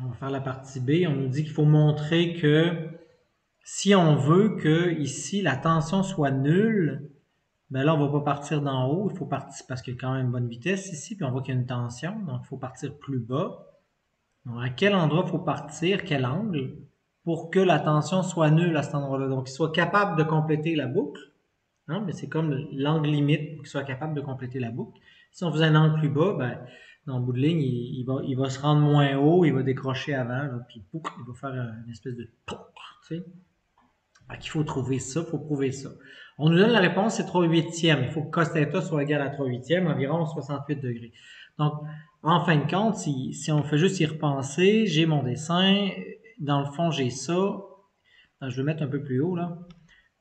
On va faire la partie B. On nous dit qu'il faut montrer que si on veut que ici la tension soit nulle, ben là on va pas partir d'en haut, il faut partir parce qu'il y a quand même une bonne vitesse ici, puis on voit qu'il y a une tension, donc il faut partir plus bas. Donc, à quel endroit il faut partir, quel angle, pour que la tension soit nulle à cet endroit-là. Donc, qu'il soit capable de compléter la boucle. Hein, mais c'est comme l'angle limite pour qu'il soit capable de compléter la boucle. Si on faisait un angle plus bas, ben, dans le bout de ligne, il va se rendre moins haut, il va décrocher avant, là, puis pouf, il va faire une espèce de pouf, tu sais. Fait qu'il faut trouver ça, il faut prouver ça. On nous donne la réponse, c'est 3 huitièmes. Il faut que cos θ soit égal à 3 huitièmes, environ 68 degrés. Donc, en fin de compte, si on fait juste y repenser, j'ai mon dessin, dans le fond, j'ai ça. Je vais mettre un peu plus haut, là.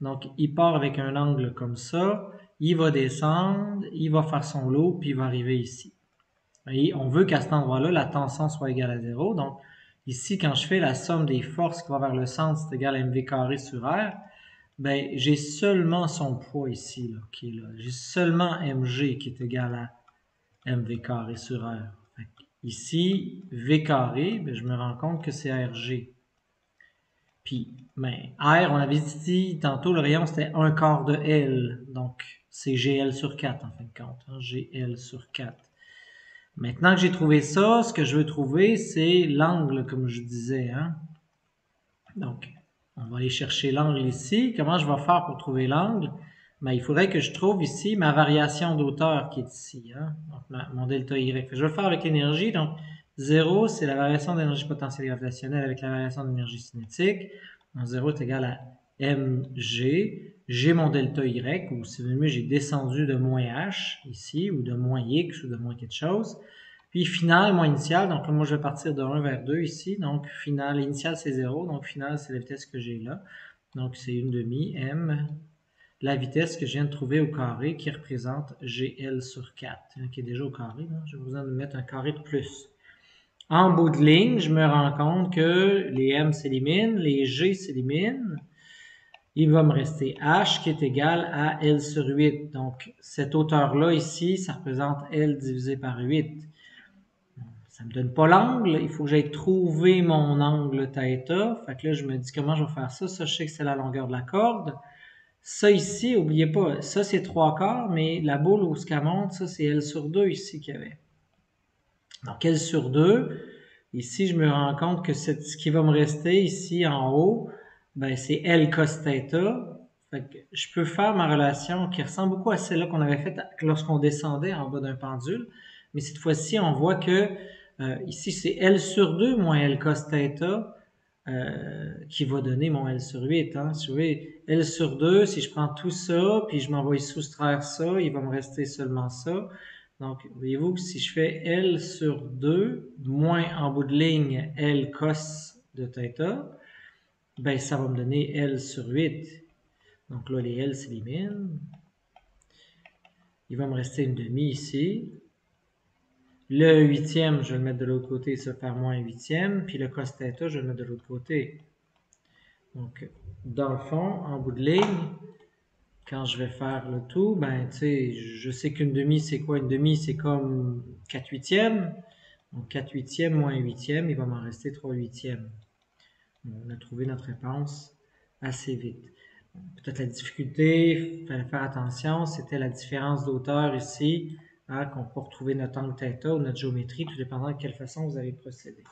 Donc, il part avec un angle comme ça, il va descendre, il va faire son lot, puis il va arriver ici. Et on veut qu'à cet endroit-là, la tension soit égale à 0. Donc, ici, quand je fais la somme des forces qui va vers le centre, c'est égal à mv carré sur R, ben, j'ai seulement son poids ici, là, qui est là. J'ai seulement mg qui est égal à mv carré sur R. Fait ici, v carré, ben, je me rends compte que c'est rg. Puis, ben, R, on avait dit tantôt, le rayon, c'était 1/4 de L. Donc, c'est GL sur 4, en fin de compte. Hein, GL sur 4. Maintenant que j'ai trouvé ça, ce que je veux trouver, c'est l'angle, comme je disais. Hein. Donc, on va aller chercher l'angle ici. Comment je vais faire pour trouver l'angle? Ben, il faudrait que je trouve ici ma variation d'auteur qui est ici. Hein? Donc, mon delta Y. Je vais le faire avec l'énergie. Donc, 0, c'est la variation d'énergie potentielle gravitationnelle avec la variation d'énergie cinétique. Donc, 0 est égal à mg. J'ai mon delta Y, ou si vous voulez, j'ai descendu de moins h ici, ou de moins x, ou de moins quelque chose. Puis final moins initial, donc là, moi je vais partir de 1 vers 2 ici, donc final, initial c'est 0, donc final c'est la vitesse que j'ai là. Donc c'est une demi m, la vitesse que je viens de trouver au carré qui représente GL sur 4, hein, qui est déjà au carré, là. J'ai besoin de mettre un carré de plus. En bout de ligne, je me rends compte que les m s'éliminent, les g s'éliminent. Il va me rester h qui est égal à L sur 8. Donc cette hauteur-là ici, ça représente L divisé par 8. Ça me donne pas l'angle, il faut que j'aille trouver mon angle θ. Fait que là, je me dis comment je vais faire ça. Ça, je sais que c'est la longueur de la corde. Ça ici, n'oubliez pas, ça c'est 3/4, mais la boule où ce qu'elle monte, ça c'est L sur 2 ici qu'il y avait. Donc L sur 2, ici je me rends compte que ce qui va me rester ici en haut, ben, c'est L cos θ. Fait que je peux faire ma relation qui ressemble beaucoup à celle-là qu'on avait faite lorsqu'on descendait en bas d'un pendule. Mais cette fois-ci, on voit que ici, c'est L sur 2 moins L cos θ qui va donner mon L sur 8. Hein. Si vous voyez, L sur 2, si je prends tout ça, puis je m'en vais soustraire ça, il va me rester seulement ça. Donc, voyez-vous que si je fais L sur 2 moins en bout de ligne L cos de θ, ben ça va me donner L sur 8. Donc là, les L s'éliminent. Il va me rester une demi ici. Le huitième, je vais le mettre de l'autre côté, ça va faire moins un huitième. Puis le cos θ, je vais le mettre de l'autre côté. Donc, dans le fond, en bout de ligne, quand je vais faire le tout, ben, tu sais, je sais qu'une demi, c'est quoi? Une demi, c'est comme 4 huitièmes. Donc, 4 huitièmes moins 1 huitième, il va m'en rester 3 huitièmes. Bon, on a trouvé notre réponse assez vite. Peut-être la difficulté, il fallait faire attention, c'était la différence d'auteur ici, hein, qu'on peut retrouver notre angle θ ou notre géométrie, tout dépendant de quelle façon vous avez procédé.